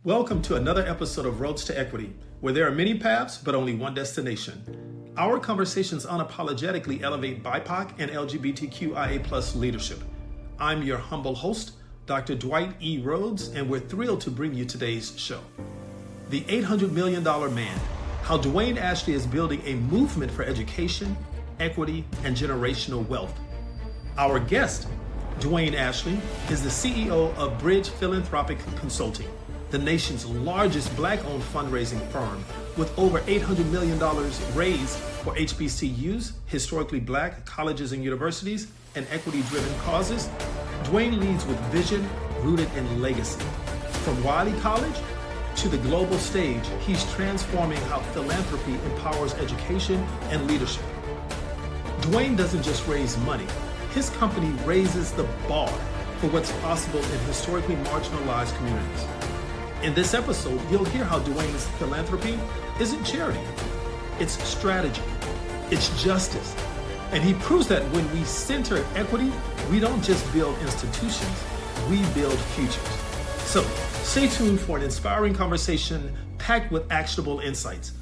Welcome to another episode of Rhodes to Equity, where there are many paths but only one destination. Our conversations unapologetically elevate BIPOC and LGBTQIA+ leadership. I'm your humble host, Dr. Dwight E. Rhodes, and we're thrilled to bring you today's show. The $800 Million Man, how Dwayne Ashley is building a movement for education, equity, and generational wealth. Our guest, Dwayne Ashley, is the CEO of Bridge Philanthropic Consulting, the nation's largest Black-owned fundraising firm, with over $800 million raised for HBCUs, historically Black colleges and universities, and equity-driven causes. Dwayne leads with vision rooted in legacy. From Wiley College to the global stage, he's transforming how philanthropy empowers education and leadership. Dwayne doesn't just raise money. His company raises the bar for what's possible in historically marginalized communities. In this episode, you'll hear how Dwayne's philanthropy isn't charity. It's strategy. It's justice. And he proves that when we center equity, we don't just build institutions, we build futures. So stay tuned for an inspiring conversation packed with actionable insights.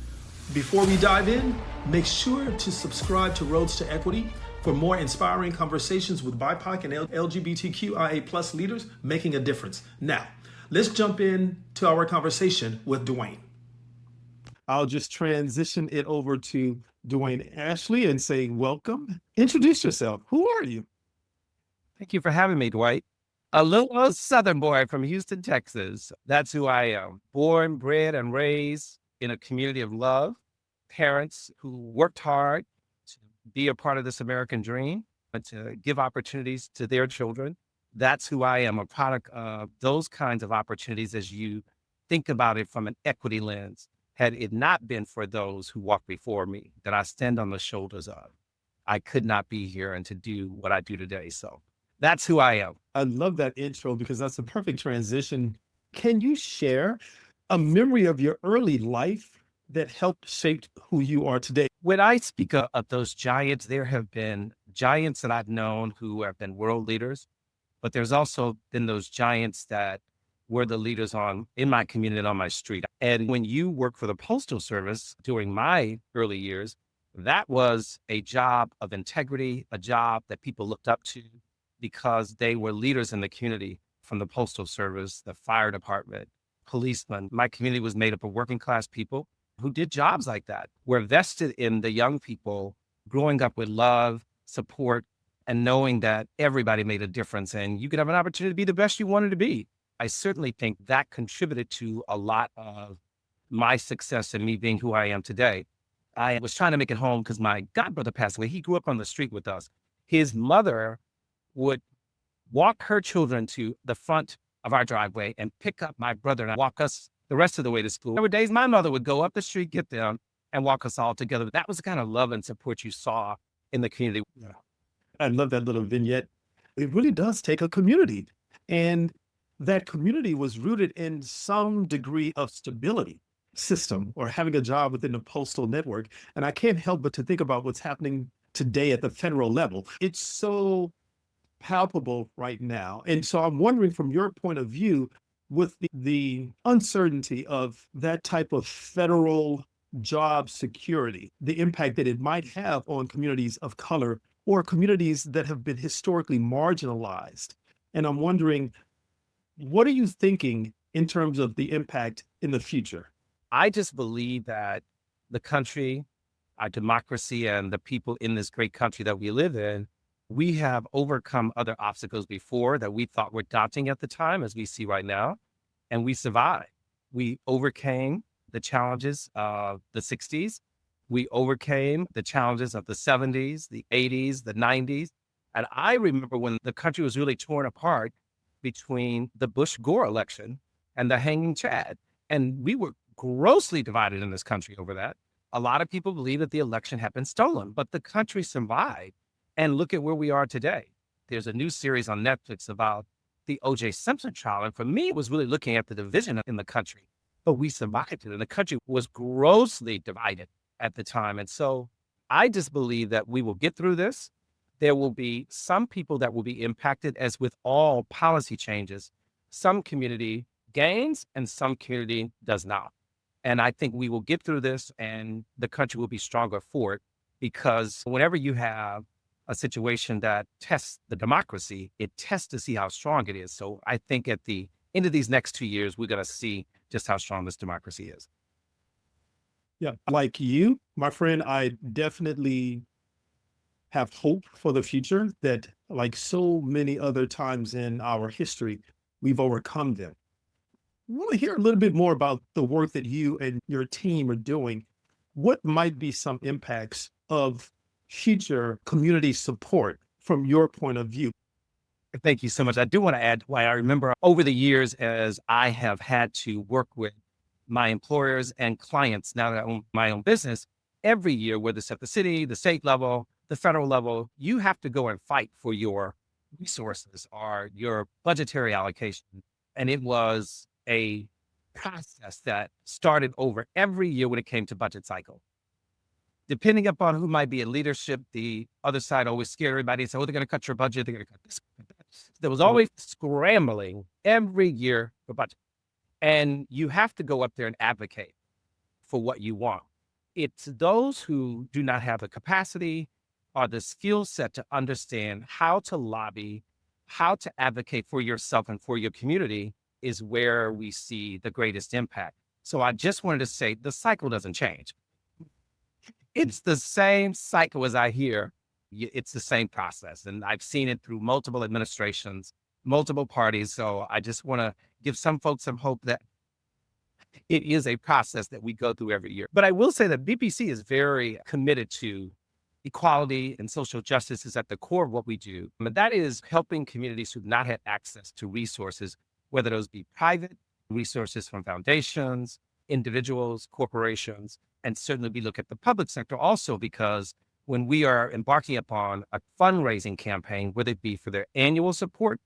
Before we dive in, make sure to subscribe to Rhodes to Equity for more inspiring conversations with BIPOC and LGBTQIA+ leaders making a difference. Now, let's jump in to our conversation with Dwayne. I'll just transition it over to Dwayne Ashley and say, welcome. Introduce yourself. Who are you? Thank you for having me, Dwight. A little Southern boy from Houston, Texas. That's who I am. Born, bred, and raised in a community of love. Parents who worked hard to be a part of this American dream and to give opportunities to their children. That's who I am, a product of those kinds of opportunities as you think about it from an equity lens. Had it not been for those who walked before me, that I stand on the shoulders of, I could not be here and to do what I do today. So that's who I am. I love that intro because that's a perfect transition. Can you share a memory of your early life that helped shape who you are today? When I speak of those giants, there have been giants that I've known who have been world leaders. But there's also been those giants that were the leaders in my community and on my street. And when you work for the Postal Service during my early years, that was a job of integrity, a job that people looked up to because they were leaders in the community, from the Postal Service, the fire department, policemen. My community was made up of working class people who did jobs like that, were vested in the young people growing up with love, support, and knowing that everybody made a difference and you could have an opportunity to be the best you wanted to be. I certainly think that contributed to a lot of my success and me being who I am today. I was trying to make it home because my godbrother passed away. He grew up on the street with us. His mother would walk her children to the front of our driveway and pick up my brother and walk us the rest of the way to school. There were days my mother would go up the street, get them, and walk us all together. That was the kind of love and support you saw in the community. Yeah. I love that little vignette. It really does take a community. And that community was rooted in some degree of stability system or having a job within the postal network. And I can't help but to think about what's happening today at the federal level. It's so palpable right now. And so I'm wondering, from your point of view, with the uncertainty of that type of federal job security, the impact that it might have on communities of color or communities that have been historically marginalized. And I'm wondering, what are you thinking in terms of the impact in the future? I just believe that the country, our democracy, and the people in this great country that we live in, we have overcome other obstacles before that we thought were daunting at the time, as we see right now, and we survived. We overcame the challenges of the 60s. We overcame the challenges of the 70s, the 80s, the 90s. And I remember when the country was really torn apart between the Bush-Gore election and the hanging Chad. And we were grossly divided in this country over that. A lot of people believe that the election had been stolen, but the country survived. And look at where we are today. There's a new series on Netflix about the O.J. Simpson trial. And for me, it was really looking at the division in the country. But we survived it, and the country was grossly divided at the time. And so I just believe that we will get through this. There will be some people that will be impacted, as with all policy changes. Some community gains and some community does not. And I think we will get through this and the country will be stronger for it, because whenever you have a situation that tests the democracy, it tests to see how strong it is. So I think at the end of these next 2 years, we're going to see just how strong this democracy is. Yeah, like you, my friend, I definitely have hope for the future that, like so many other times in our history, we've overcome them. I want to hear a little bit more about the work that you and your team are doing. What might be some impacts of future community support from your point of view? Thank you so much. I do want to add why I remember over the years as I have had to work with my employers and clients now that I own my own business, every year, whether it's at the city, the state level, the federal level, you have to go and fight for your resources or your budgetary allocation. And it was a process that started over every year when it came to budget cycle. Depending upon who might be in leadership, the other side always scared everybody and said, oh, they're going to cut your budget. They're going to cut this. Cut that. There was always scrambling every year for budget. And you have to go up there and advocate for what you want. It's those who do not have the capacity or the skill set to understand how to lobby, how to advocate for yourself and for your community is where we see the greatest impact. So I just wanted to say the cycle doesn't change. It's the same cycle as I hear. It's the same process. And I've seen it through multiple administrations, multiple parties. So I just want to give some folks some hope that it is a process that we go through every year. But I will say that BPC is very committed to equality and social justice is at the core of what we do. And that is helping communities who've not had access to resources, whether those be private resources from foundations, individuals, corporations, and certainly we look at the public sector also, because when we are embarking upon a fundraising campaign, whether it be for their annual support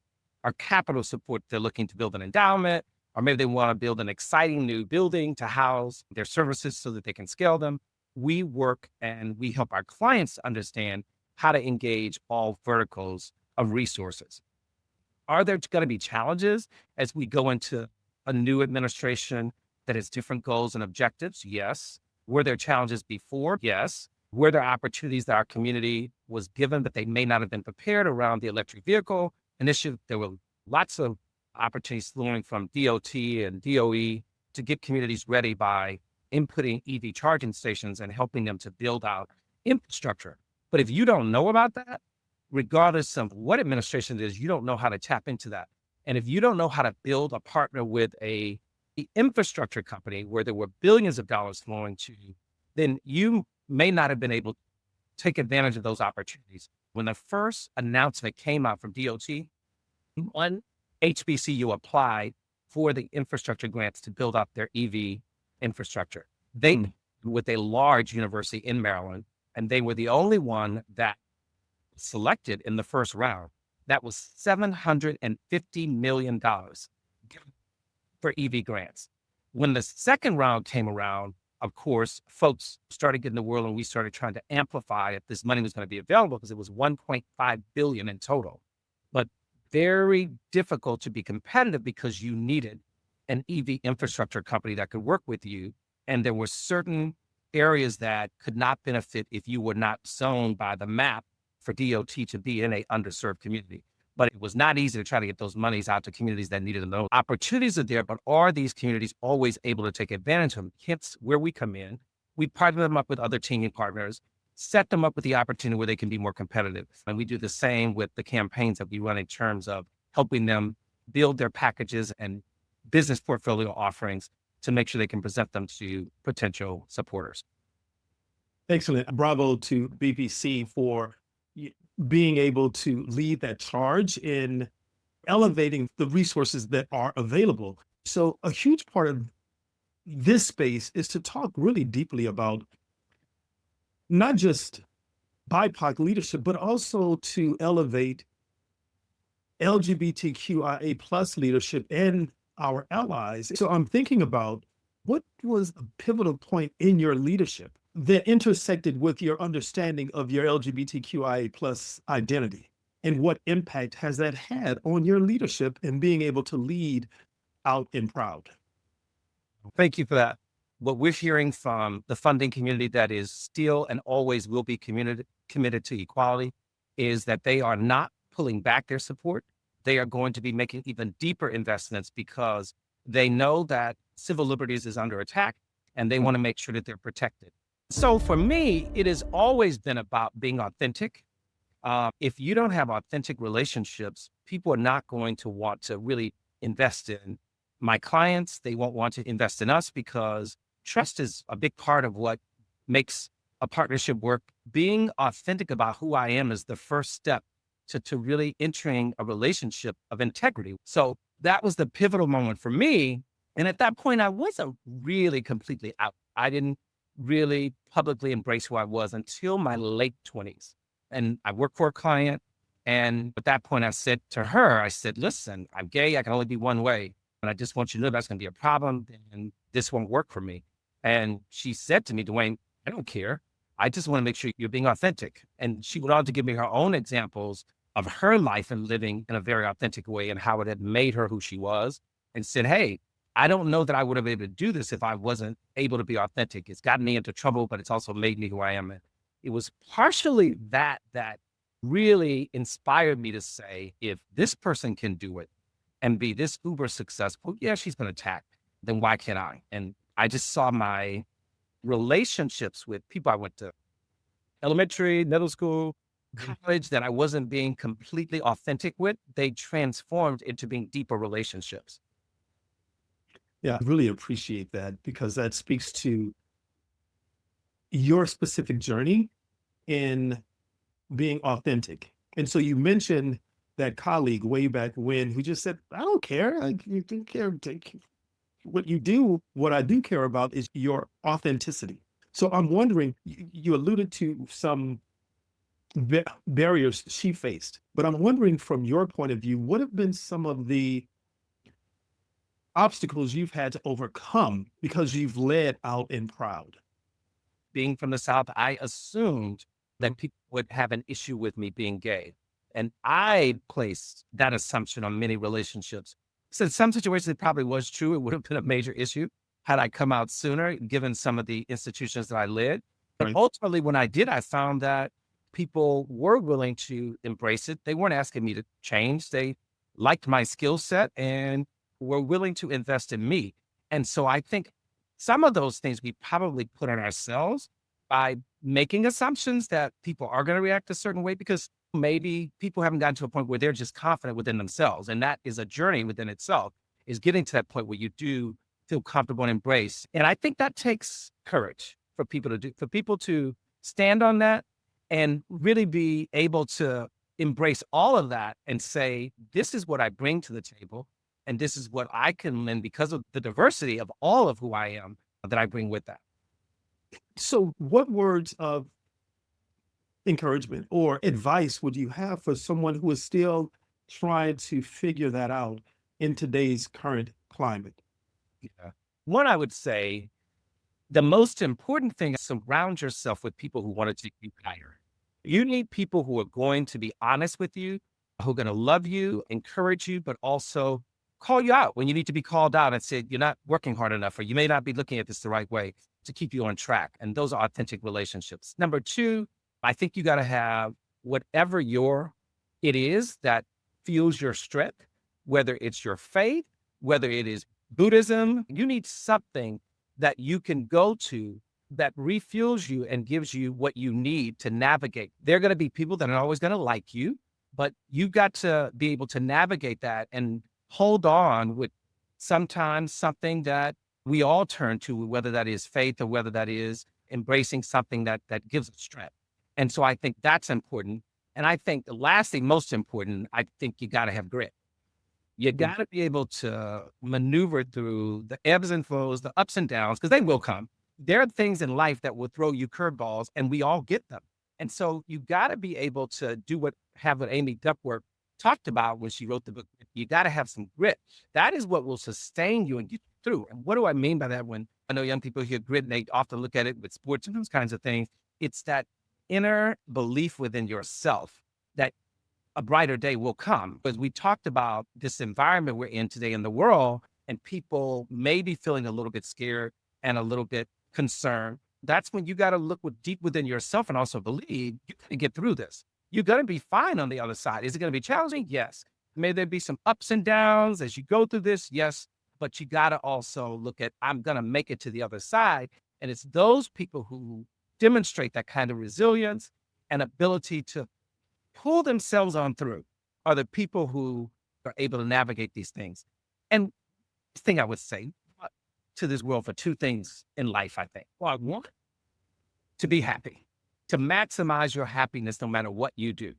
or capital support, they're looking to build an endowment, or maybe they want to build an exciting new building to house their services so that they can scale them. We work and we help our clients understand how to engage all verticals of resources. Are there going to be challenges as we go into a new administration that has different goals and objectives? Yes. Were there challenges before? Yes. Were there opportunities that our community was given that they may not have been prepared around the electric vehicle initiative? There were lots of opportunities flowing from DOT and DOE to get communities ready by inputting EV charging stations and helping them to build out infrastructure. But if you don't know about that, regardless of what administration it is, you don't know how to tap into that. And if you don't know how to build a partner with the infrastructure company where there were billions of dollars flowing to, then you may not have been able to take advantage of those opportunities. When the first announcement came out from DOT, one HBCU applied for the infrastructure grants to build up their EV infrastructure. They with a large university in Maryland, and they were the only one that selected in the first round. That was $750 million for EV grants. When the second round came around, of course, folks started getting the word and we started trying to amplify if this money was going to be available because it was $1.5 billion in total. But very difficult to be competitive because you needed an EV infrastructure company that could work with you. And there were certain areas that could not benefit if you were not zoned by the map for DOT to be in a underserved community. But it was not easy to try to get those monies out to communities that needed them. Those opportunities are there, but are these communities always able to take advantage of them? Hence where we come in. We partner them up with other teaming partners, set them up with the opportunity where they can be more competitive. And we do the same with the campaigns that we run in terms of helping them build their packages and business portfolio offerings to make sure they can present them to potential supporters. Excellent. Bravo to BPC for being able to lead that charge in elevating the resources that are available. So a huge part of this space is to talk really deeply about not just BIPOC leadership, but also to elevate LGBTQIA plus leadership and our allies. So I'm thinking about what was a pivotal point in your leadership that intersected with your understanding of your LGBTQIA plus identity, and what impact has that had on your leadership and being able to lead out and proud? Thank you for that. What we're hearing from the funding community that is still and always will be committed to equality is that they are not pulling back their support. They are going to be making even deeper investments because they know that civil liberties is under attack and they want to make sure that they're protected. So for me, it has always been about being authentic. If you don't have authentic relationships, people are not going to want to really invest in my clients. They won't want to invest in us because trust is a big part of what makes a partnership work. Being authentic about who I am is the first step to really entering a relationship of integrity. So that was the pivotal moment for me. And at that point, I wasn't really completely out. I didn't really publicly embrace who I was until my late 20s. And I worked for a client. And at that point, I said to her, I said, listen, I'm gay. I can only be one way. And I just want you to know that's going to be a problem. And this won't work for me. And she said to me, Dwayne, I don't care. I just want to make sure you're being authentic. And she went on to give me her own examples of her life and living in a very authentic way and how it had made her who she was, and said, hey, I don't know that I would have been able to do this if I wasn't able to be authentic. It's gotten me into trouble, but it's also made me who I am. And it was partially that really inspired me to say, if this person can do it and be this uber successful, yeah, she's been attacked, then why can't I? And I just saw my relationships with people I went to elementary, middle school, college, that I wasn't being completely authentic with, they transformed into being deeper relationships. Yeah, I really appreciate that because that speaks to your specific journey in being authentic. And so you mentioned that colleague way back when who just said, I don't care. Like, you don't care. What you do, what I do care about is your authenticity. So I'm wondering, you alluded to some barriers she faced, but I'm wondering from your point of view, what have been some of the obstacles you've had to overcome because you've led out and proud? Being from the South, I assumed that people would have an issue with me being gay. And I placed that assumption on many relationships. So in some situations, it probably was true. It would have been a major issue had I come out sooner, given some of the institutions that I led. But Right. ultimately, when I did, I found that people were willing to embrace it. They weren't asking me to change. They liked my skill set and were willing to invest in me. And so I think some of those things we probably put on ourselves by making assumptions that people are going to react a certain way because maybe people haven't gotten to a point where they're just confident within themselves. And that is a journey within itself, is getting to that point where you do feel comfortable and embrace. And I think that takes courage for people to do, for people to stand on that and really be able to embrace all of that and say, this is what I bring to the table. And this is what I can lend because of the diversity of all of who I am that I bring with that. So what words of encouragement or advice would you have for someone who is still trying to figure that out in today's current climate? Yeah. One, I would say the most important thing is surround yourself with people who want to take you higher. You need people who are going to be honest with you, who are going to love you, encourage you, but also call you out when you need to be called out and say, you're not working hard enough, or you may not be looking at this the right way, to keep you on track. And those are authentic relationships. Number two, I think you got to have whatever it is that fuels your strength, whether it's your faith, whether it is Buddhism, you need something that you can go to that refuels you and gives you what you need to navigate. There are going to be people that are always going to like you, but you've got to be able to navigate that and hold on with sometimes something that we all turn to, whether that is faith or whether that is embracing something that gives us strength. And so I think that's important. And I think the last thing, most important, I think you got to have grit. You got to be able to maneuver through the ebbs and flows, the ups and downs, because they will come. There are things in life that will throw you curveballs, and we all get them. And so you got to be able to do what Amy Duckworth talked about when she wrote the book. You got to have some grit. That is what will sustain you and get you through. And what do I mean by that? When I know young people hear grit, and they often look at it with sports and those kinds of things. It's that inner belief within yourself that a brighter day will come. Because we talked about this environment we're in today in the world and people may be feeling a little bit scared and a little bit concerned, that's when you got to look deep within yourself and also believe you can get through this. You're going to be fine on the other side. Is it going to be challenging? Yes. May there be some ups and downs as you go through this? Yes. But you got to also look at, I'm going to make it to the other side. And it's those people who demonstrate that kind of resilience and ability to pull themselves on through are the people who are able to navigate these things. And the thing I would say to this world for two things in life, I think. Well, one, to be happy, to maximize your happiness no matter what you do.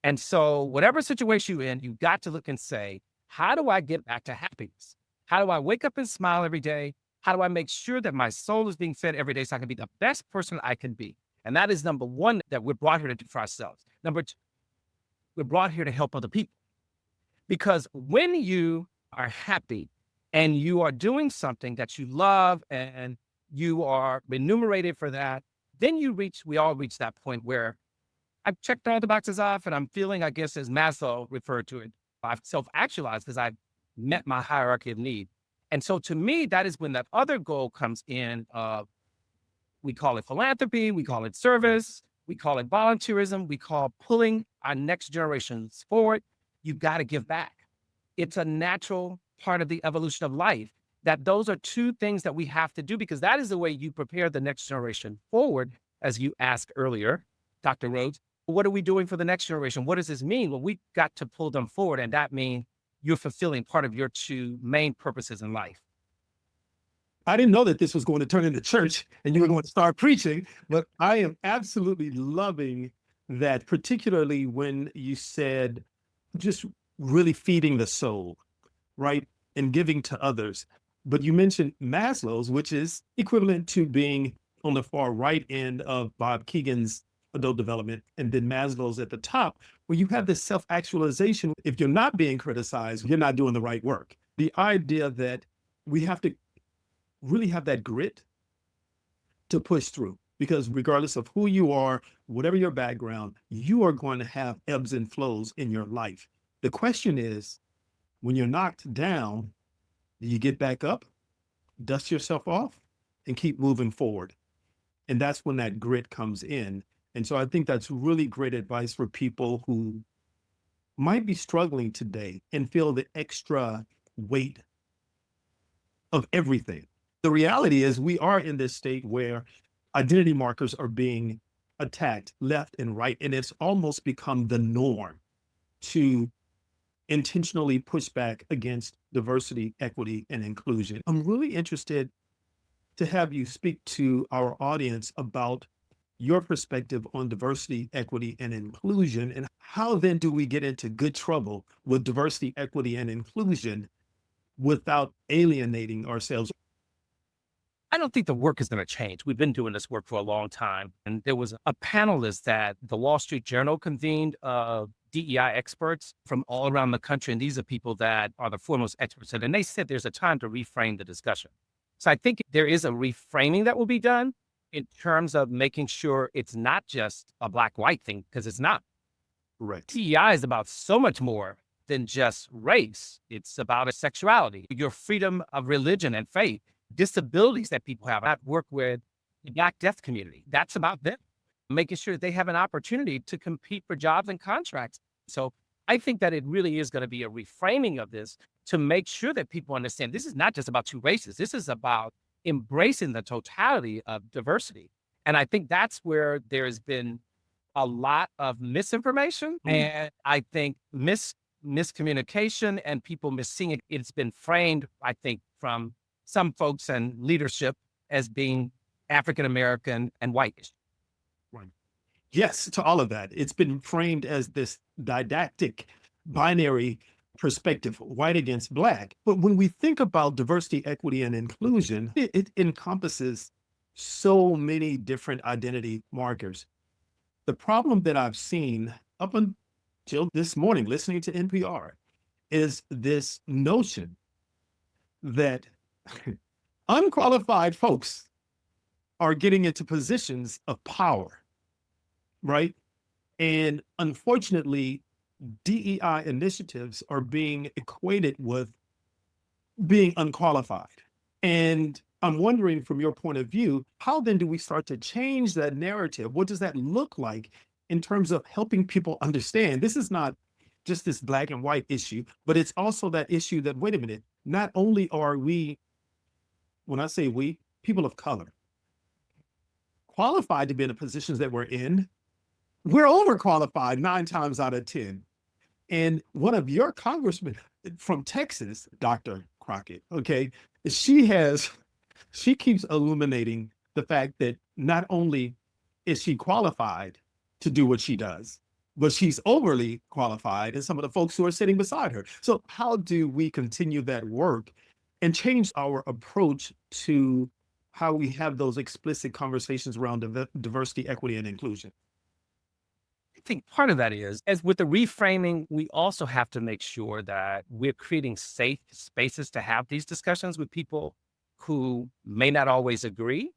And so whatever situation you're in, you got to look and say, how do I get back to happiness? How do I wake up and smile every day? How do I make sure that my soul is being fed every day so I can be the best person I can be? And that is number one, that we're brought here to do for ourselves. Number two, we're brought here to help other people. Because when you are happy and you are doing something that you love and you are remunerated for that, then we all reach that point where I've checked all the boxes off and I'm feeling, I guess, as Maslow referred to it, I've self-actualized because I've met my hierarchy of need. And so to me, that is when that other goal comes in. We call it philanthropy, we call it service, we call it volunteerism, we call pulling our next generations forward. You've got to give back. It's a natural part of the evolution of life, that those are two things that we have to do, because that is the way you prepare the next generation forward. As you asked earlier, Dr. Rhodes, what are we doing for the next generation? What does this mean? Well, we got to pull them forward, and that means you're fulfilling part of your two main purposes in life. I didn't know that this was going to turn into church and you were going to start preaching, but I am absolutely loving that, particularly when you said just really feeding the soul, right? And giving to others. But you mentioned Maslow's, which is equivalent to being on the far right end of Bob Keegan's adult development, and then Maslow's at the top, where you have this self-actualization. If you're not being criticized, you're not doing the right work. The idea that we have to really have that grit to push through, because regardless of who you are, whatever your background, you are going to have ebbs and flows in your life. The question is, when you're knocked down, do you get back up, dust yourself off, and keep moving forward? And that's when that grit comes in. And so I think that's really great advice for people who might be struggling today and feel the extra weight of everything. The reality is we are in this state where identity markers are being attacked left and right, and it's almost become the norm to intentionally push back against diversity, equity, and inclusion. I'm really interested to have you speak to our audience about your perspective on diversity, equity, and inclusion, and how then do we get into good trouble with diversity, equity, and inclusion without alienating ourselves? I don't think the work is going to change. We've been doing this work for a long time. And there was a panelist that the Wall Street Journal convened of DEI experts from all around the country. And these are people that are the foremost experts. And they said there's a time to reframe the discussion. So I think there is a reframing that will be done in terms of making sure it's not just a black-white thing, because it's not. Right. DEI is about so much more than just race. It's about sexuality, your freedom of religion and faith, disabilities that people have. I work with the Black deaf community. That's about them, making sure they have an opportunity to compete for jobs and contracts. So I think that it really is going to be a reframing of this to make sure that people understand this is not just about two races. This is about embracing the totality of diversity. And I think that's where there's been a lot of misinformation. And I think miscommunication and people misseeing it. It's been framed, I think, from some folks and leadership as being African-American and whitish. Right. Yes, to all of that. It's been framed as this didactic binary perspective, white against black. But when we think about diversity, equity, and inclusion, it encompasses so many different identity markers. The problem that I've seen up until this morning, listening to NPR, is this notion that unqualified folks are getting into positions of power, right? And unfortunately, DEI initiatives are being equated with being unqualified. And I'm wondering, from your point of view, how then do we start to change that narrative? What does that look like in terms of helping people understand this is not just this black and white issue, but it's also that issue that, wait a minute, not only are we, when I say we, people of color, qualified to be in the positions that we're in, we're overqualified 9 times out of 10. And one of your congressmen from Texas, Dr. Crockett, okay, she keeps illuminating the fact that not only is she qualified to do what she does, but she's overly qualified and some of the folks who are sitting beside her. So how do we continue that work and change our approach to how we have those explicit conversations around diversity, equity, and inclusion? I think part of that is, as with the reframing, we also have to make sure that we're creating safe spaces to have these discussions with people who may not always agree.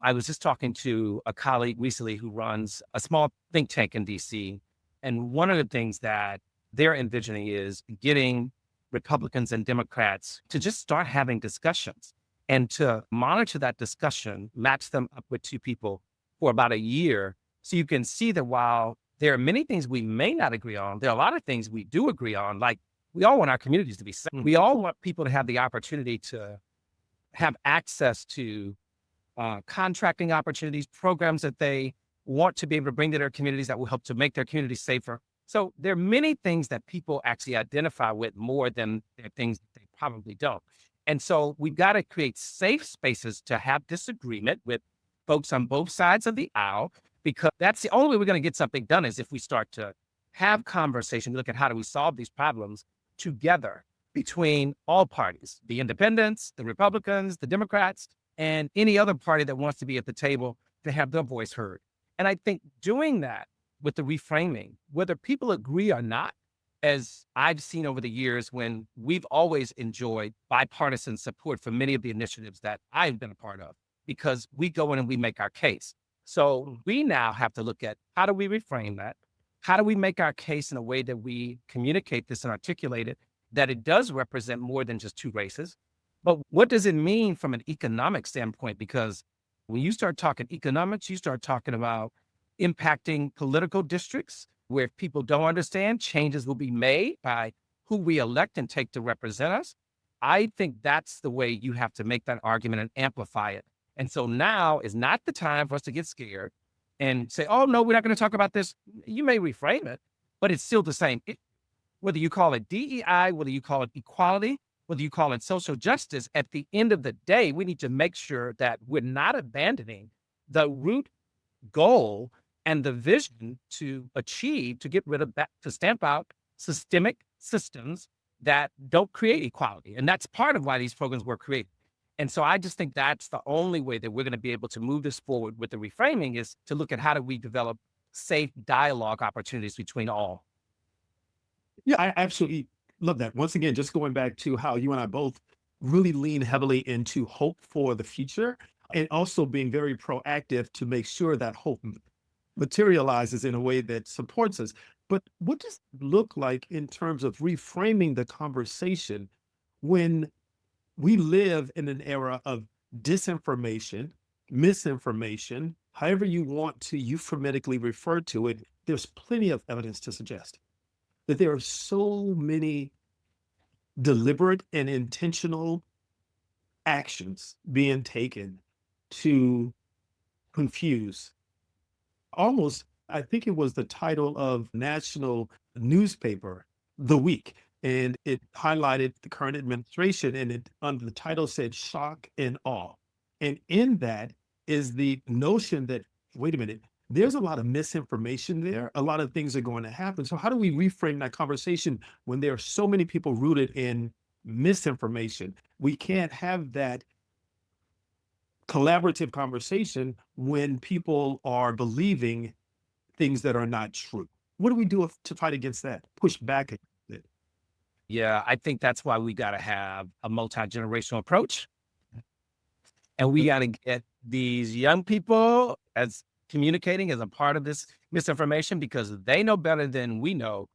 I was just talking to a colleague recently who runs a small think tank in DC. And one of the things that they're envisioning is getting Republicans and Democrats to just start having discussions and to monitor that discussion, match them up with two people for about a year. So you can see that while there are many things we may not agree on, there are a lot of things we do agree on. Like, we all want our communities to be safe. We all want people to have the opportunity to have access to contracting opportunities, programs that they want to be able to bring to their communities that will help to make their communities safer. So there are many things that people actually identify with more than there are things that they probably don't. And so we've got to create safe spaces to have disagreement with folks on both sides of the aisle, because that's the only way we're going to get something done, is if we start to have conversation, look at how do we solve these problems together between all parties, the independents, the Republicans, the Democrats, and any other party that wants to be at the table to have their voice heard. And I think doing that with the reframing, whether people agree or not, as I've seen over the years, when we've always enjoyed bipartisan support for many of the initiatives that I've been a part of, because we go in and we make our case. So we now have to look at, how do we reframe that? How do we make our case in a way that we communicate this and articulate it, that it does represent more than just two races? But what does it mean from an economic standpoint? Because when you start talking economics, you start talking about impacting political districts where, if people don't understand, changes will be made by who we elect and take to represent us. I think that's the way you have to make that argument and amplify it. And so now is not the time for us to get scared and say, oh, no, we're not going to talk about this. You may reframe it, but it's still the same. Whether you call it DEI, whether you call it equality, whether you call it social justice, at the end of the day, we need to make sure that we're not abandoning the root goal and the vision to achieve, to get rid of that, to stamp out systemic systems that don't create equality. And that's part of why these programs were created. And so I just think that's the only way that we're going to be able to move this forward with the reframing, is to look at how do we develop safe dialogue opportunities between all. Yeah, I absolutely love that. Once again, just going back to how you and I both really lean heavily into hope for the future, and also being very proactive to make sure that hope materializes in a way that supports us. But what does it look like in terms of reframing the conversation when we live in an era of disinformation, misinformation, however you want to euphemistically refer to it? There's plenty of evidence to suggest that there are so many deliberate and intentional actions being taken to confuse. Almost, I think it was the title of national newspaper, The Week, and it highlighted the current administration, and it under the title said shock and awe. And in that is the notion that, wait a minute, there's a lot of misinformation there. A lot of things are going to happen. So how do we reframe that conversation when there are so many people rooted in misinformation? We can't have that collaborative conversation when people are believing things that are not true. What do we do to fight against that? Push back against it. Yeah, I think that's why we got to have a multi-generational approach. And we got to get these young people as communicating as a part of this misinformation, because they know better than we know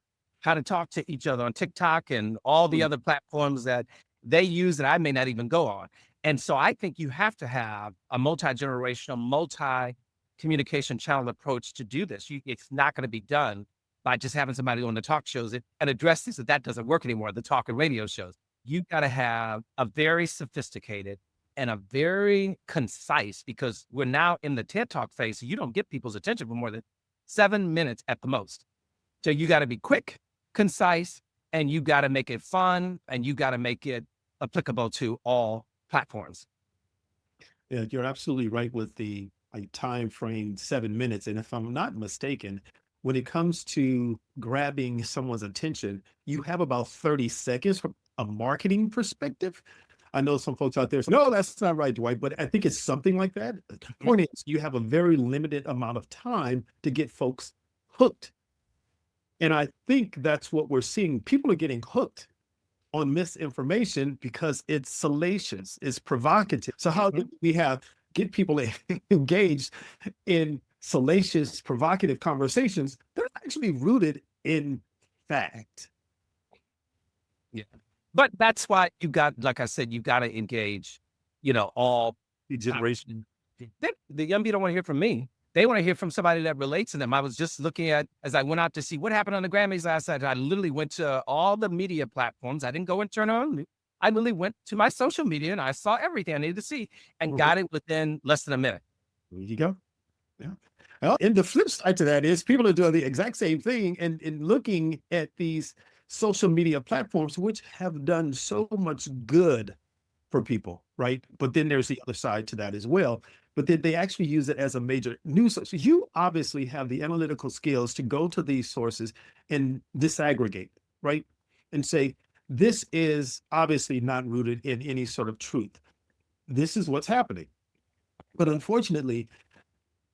how to talk to each other on TikTok and all the other platforms that they use that I may not even go on. And so I think you have to have a multi-generational, multi-communication channel approach to do this. It's not going to be done by just having somebody on the talk shows and address this, that doesn't work anymore, the talk and radio shows. You've got to have a very sophisticated and a very concise, because we're now in the TED Talk phase, so you don't get people's attention for more than 7 minutes at the most. So you got to be quick, concise, and you got to make it fun, and you got to make it applicable to all platforms. Yeah, you're absolutely right with the time frame, 7 minutes. And if I'm not mistaken, when it comes to grabbing someone's attention, you have about 30 seconds from a marketing perspective. I know some folks out there say, no, that's not right, Dwight, but I think it's something like that. The point is, you have a very limited amount of time to get folks hooked. And I think that's what we're seeing. People are getting hooked on misinformation because it's salacious, it's provocative. So how do we get people engaged in salacious, provocative conversations that are actually rooted in fact? Yeah. But that's why you got, like I said, you got to engage, all The generation. the young people don't want to hear from me. They want to hear from somebody that relates to them. I was just looking at, as I went out to see what happened on the Grammys last night, I literally went to all the media platforms. I didn't go and turn on. I literally went to my social media and I saw everything I needed to see and got it within less than a minute. There you go. Yeah. Well, and the flip side to that is people are doing the exact same thing and looking at these social media platforms, which have done so much good for people, right? But then there's the other side to that as well. But then they actually use it as a major news source. So you obviously have the analytical skills to go to these sources and disaggregate, right? And say, this is obviously not rooted in any sort of truth. This is what's happening. But unfortunately,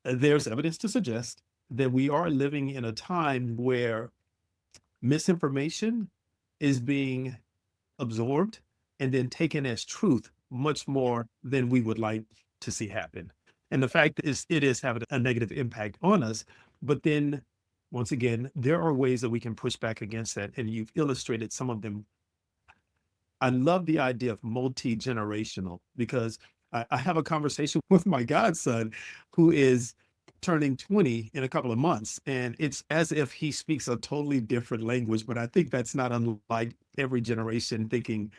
there's evidence to suggest that we are living in a time where misinformation is being absorbed and then taken as truth much more than we would like to see happen. And the fact is, it is having a negative impact on us. But then, once again, there are ways that we can push back against that. And you've illustrated some of them. I love the idea of multi-generational because I have a conversation with my godson who is turning 20 in a couple of months. And it's as if he speaks a totally different language, but I think that's not unlike every generation thinking.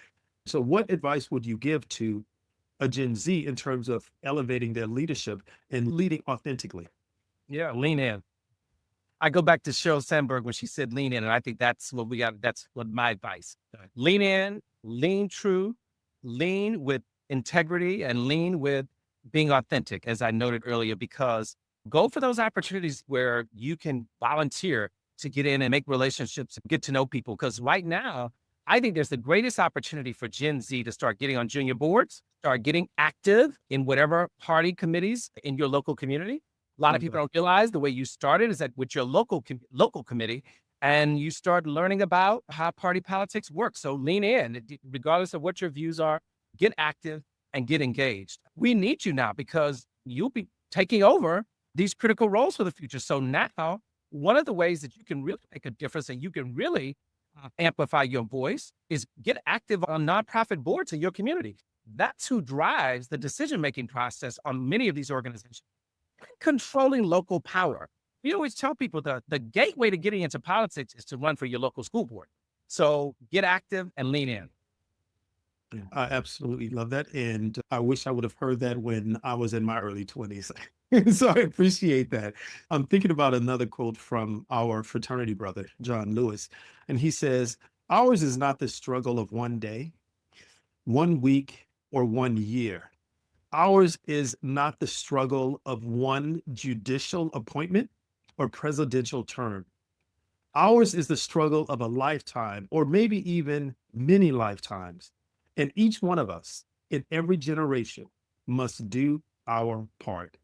So what advice would you give to a Gen Z in terms of elevating their leadership and leading authentically? Yeah, lean in. I go back to Sheryl Sandberg when she said lean in, and I think that's what we got. That's what my advice. Lean in, lean true, lean with integrity, and lean with being authentic, as I noted earlier, because go for those opportunities where you can volunteer to get in and make relationships and get to know people. Because right now, I think there's the greatest opportunity for Gen Z to start getting on junior boards, start getting active in whatever party committees in your local community. A lot of people don't realize the way you started is that with your local committee, and you start learning about how party politics works. So lean in, regardless of what your views are, get active and get engaged. We need you now because you'll be taking over these critical roles for the future. So now, one of the ways that you can really make a difference and you can really amplify your voice is get active on nonprofit boards in your community. That's who drives the decision-making process on many of these organizations. Controlling local power. We always tell people the gateway to getting into politics is to run for your local school board. So get active and lean in. I absolutely love that. And I wish I would have heard that when I was in my early 20s. So I appreciate that. I'm thinking about another quote from our fraternity brother, John Lewis. And he says, ours is not the struggle of one day, 1 week, or 1 year. Ours is not the struggle of one judicial appointment or presidential term. Ours is the struggle of a lifetime, or maybe even many lifetimes. And each one of us in every generation must do our part.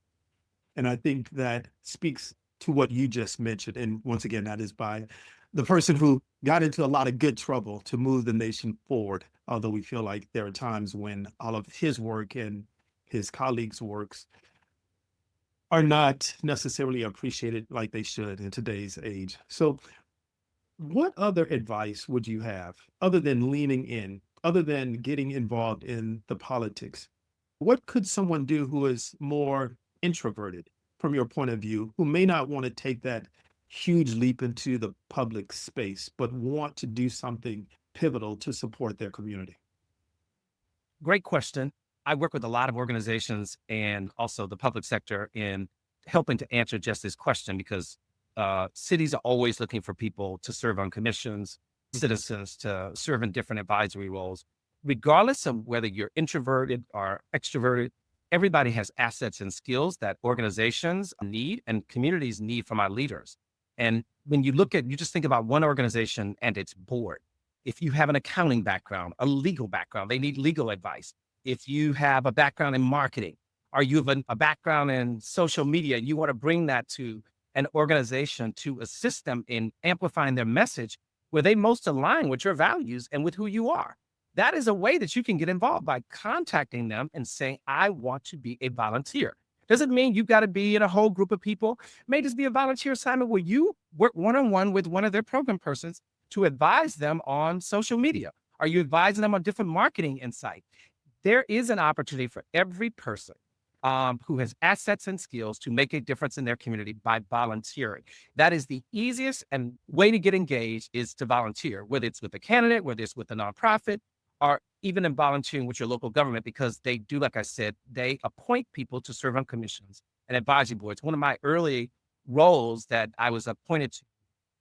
And I think that speaks to what you just mentioned. And once again, that is by the person who got into a lot of good trouble to move the nation forward. Although we feel like there are times when all of his work and his colleagues' works are not necessarily appreciated like they should in today's age. So what other advice would you have other than leaning in, other than getting involved in the politics, what could someone do who is more introverted from your point of view, who may not want to take that huge leap into the public space, but want to do something pivotal to support their community? Great question. I work with a lot of organizations and also the public sector in helping to answer just this question because cities are always looking for people to serve on commissions, Mhm. citizens to serve in different advisory roles. Regardless of whether you're introverted or extroverted, everybody has assets and skills that organizations need and communities need from our leaders. And when you look at, you just think about one organization and its board. If you have an accounting background, a legal background, they need legal advice. If you have a background in marketing, or you have a background in social media, you want to bring that to an organization to assist them in amplifying their message where they most align with your values and with who you are. That is a way that you can get involved by contacting them and saying, I want to be a volunteer. Doesn't mean you've got to be in a whole group of people. It may just be a volunteer assignment where you work one on one with one of their program persons to advise them on social media. Are you advising them on different marketing insight? There is an opportunity for every person who has assets and skills to make a difference in their community by volunteering. That is the easiest and way to get engaged is to volunteer, whether it's with a candidate, whether it's with a nonprofit, or even in volunteering with your local government, because they do, like I said, they appoint people to serve on commissions and advisory boards. One of my early roles that I was appointed to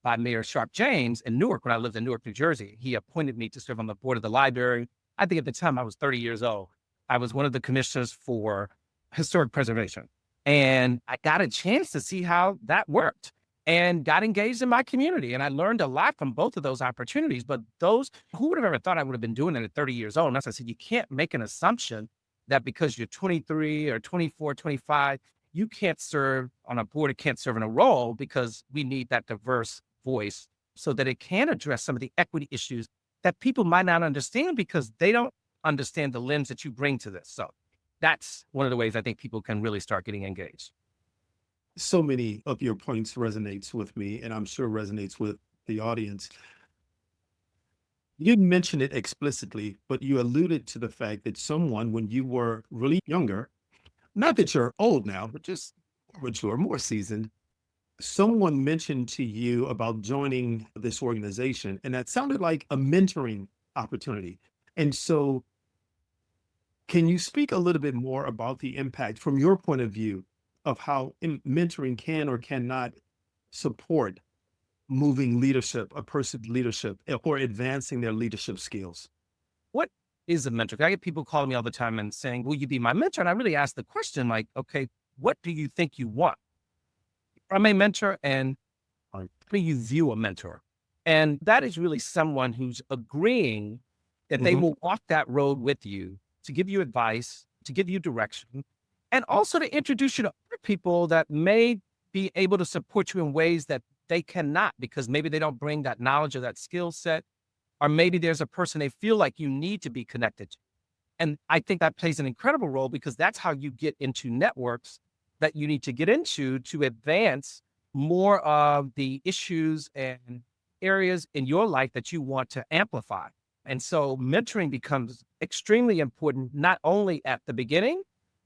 by Mayor Sharp James in Newark when I lived in Newark, New Jersey. He appointed me to serve on the board of the library. I think at the time I was 30 years old. I was one of the commissioners for historic preservation. And I got a chance to see how that worked and got engaged in my community. And I learned a lot from both of those opportunities. But those who would have ever thought I would have been doing it at 30 years old? And as I said, you can't make an assumption that because you're 23 or 24, 25, you can't serve on a board, it can't serve in a role because we need that diverse voice so that it can address some of the equity issues that people might not understand because they don't understand the lens that you bring to this. So that's one of the ways I think people can really start getting engaged. So many of your points resonates with me, and I'm sure resonates with the audience. You didn't mention it explicitly, but you alluded to the fact that someone, when you were really younger, not that you're old now, but just more mature, more seasoned, someone mentioned to you about joining this organization, and that sounded like a mentoring opportunity. And so, can you speak a little bit more about the impact from your point of view of how mentoring can or cannot support moving leadership, a person's leadership, or advancing their leadership skills? What is a mentor? I get people calling me all the time and saying, will you be my mentor? And I really ask the question like, okay, what do you think you want from a mentor and Right. how do you view a mentor? And that is really someone who's agreeing that they Mhm. will walk that road with you to give you advice, to give you direction, and also to introduce you to other people that may be able to support you in ways that they cannot because maybe they don't bring that knowledge or that skill set, or maybe there's a person they feel like you need to be connected to. And I think that plays an incredible role because that's how you get into networks that you need to get into to advance more of the issues and areas in your life that you want to amplify. And so mentoring becomes extremely important, not only at the beginning,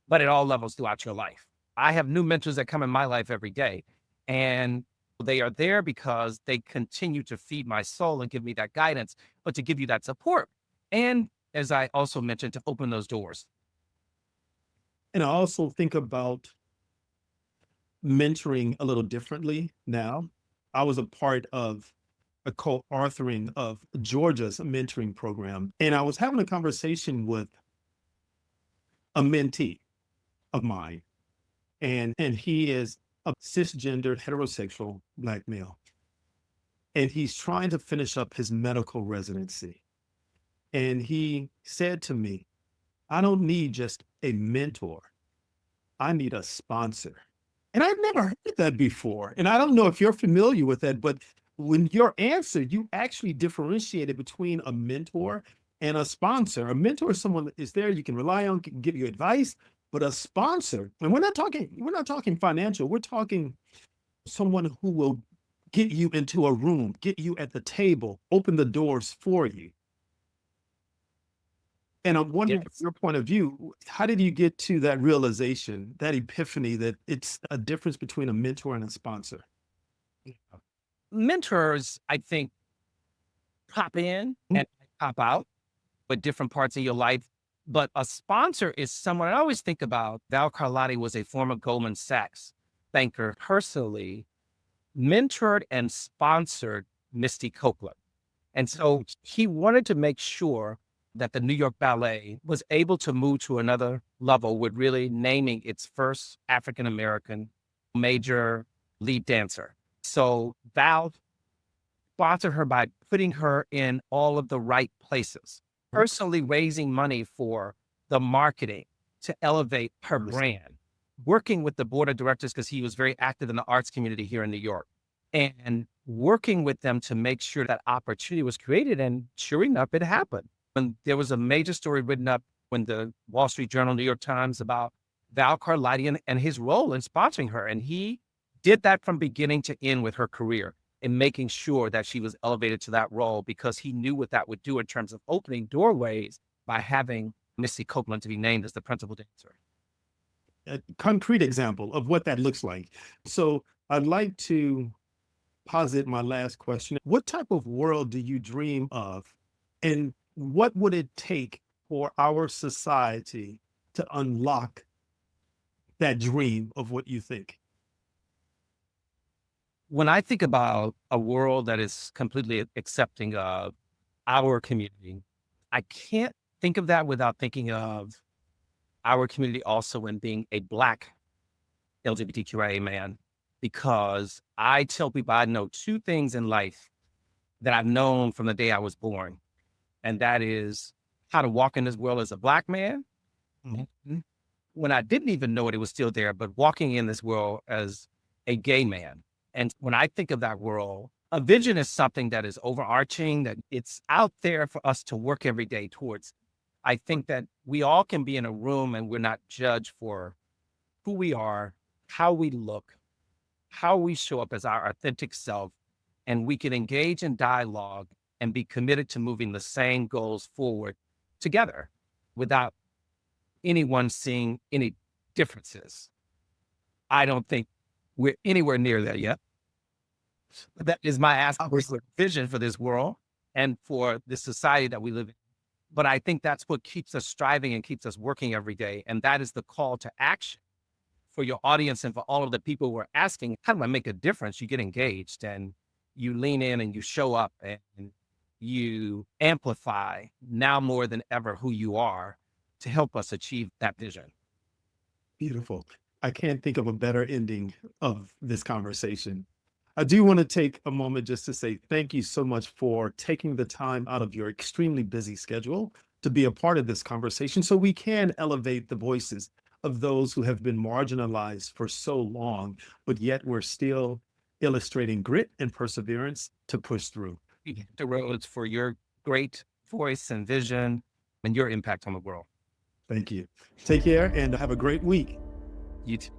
but at all levels throughout your life. I have new mentors that come in my life every day, and they are there because they continue to feed my soul and give me that guidance, but to give you that support. And as I also mentioned, to open those doors. And I also think about mentoring a little differently now. I was a part of a co-authoring of Georgia's mentoring program, and I was having a conversation with a mentee of mine, and he is a cisgendered heterosexual black male, and he's trying to finish up his medical residency. And he said to me, "I don't need just a mentor. I need a sponsor." And I've never heard that before. And I don't know if you're familiar with that, but when your answer, you actually differentiated between a mentor and a sponsor. A mentor is someone that is there you can rely on, can give you advice, but a sponsor, and we're not talking financial, we're talking someone who will get you into a room, get you at the table, open the doors for you. And I'm wondering from Yes. your point of view, how did you get to that realization, that epiphany that it's a difference between a mentor and a sponsor? Mentors, I think, pop in Mm. and pop out with different parts of your life. But a sponsor is someone I always think about. Val Carlotti was a former Goldman Sachs banker, personally mentored and sponsored Misty Copeland. And so he wanted to make sure that the New York Ballet was able to move to another level with really naming its first African American major lead dancer. So Val sponsored her by putting her in all of the right places, personally raising money for the marketing to elevate her brand, working with the board of directors because he was very active in the arts community here in New York, and working with them to make sure that opportunity was created. And sure enough, it happened. When there was a major story written up when the Wall Street Journal, New York Times about Val Carlotti and his role in sponsoring her. And he did that from beginning to end with her career in making sure that she was elevated to that role because he knew what that would do in terms of opening doorways by having Missy Copeland to be named as the principal dancer. A concrete example of what that looks like. So I'd like to posit my last question. What type of world do you dream of? And what would it take for our society to unlock that dream of what you think? When I think about a world that is completely accepting of our community, I can't think of that without thinking of our community also in being a Black LGBTQIA man, because I tell people I know two things in life that I've known from the day I was born, and that is how to walk in this world as a Black man. Mhm. When I didn't even know it, it was still there, but walking in this world as a gay man. And when I think of that world, a vision is something that is overarching, that it's out there for us to work every day towards. I think that we all can be in a room and we're not judged for who we are, how we look, how we show up as our authentic self, and we can engage in dialogue and be committed to moving the same goals forward together without anyone seeing any differences. I don't think we're anywhere near that yet. That is my aspirational vision for this world and for the society that we live in. But I think that's what keeps us striving and keeps us working every day. And that is the call to action for your audience and for all of the people who are asking, how do I make a difference? You get engaged and you lean in and you show up and you amplify now more than ever who you are to help us achieve that vision. Beautiful. I can't think of a better ending of this conversation. I do want to take a moment just to say thank you so much for taking the time out of your extremely busy schedule to be a part of this conversation so we can elevate the voices of those who have been marginalized for so long, but yet we're still illustrating grit and perseverance to push through. The Rhodes for your great voice and vision and your impact on the world. Thank you. Take care and have a great week. You too.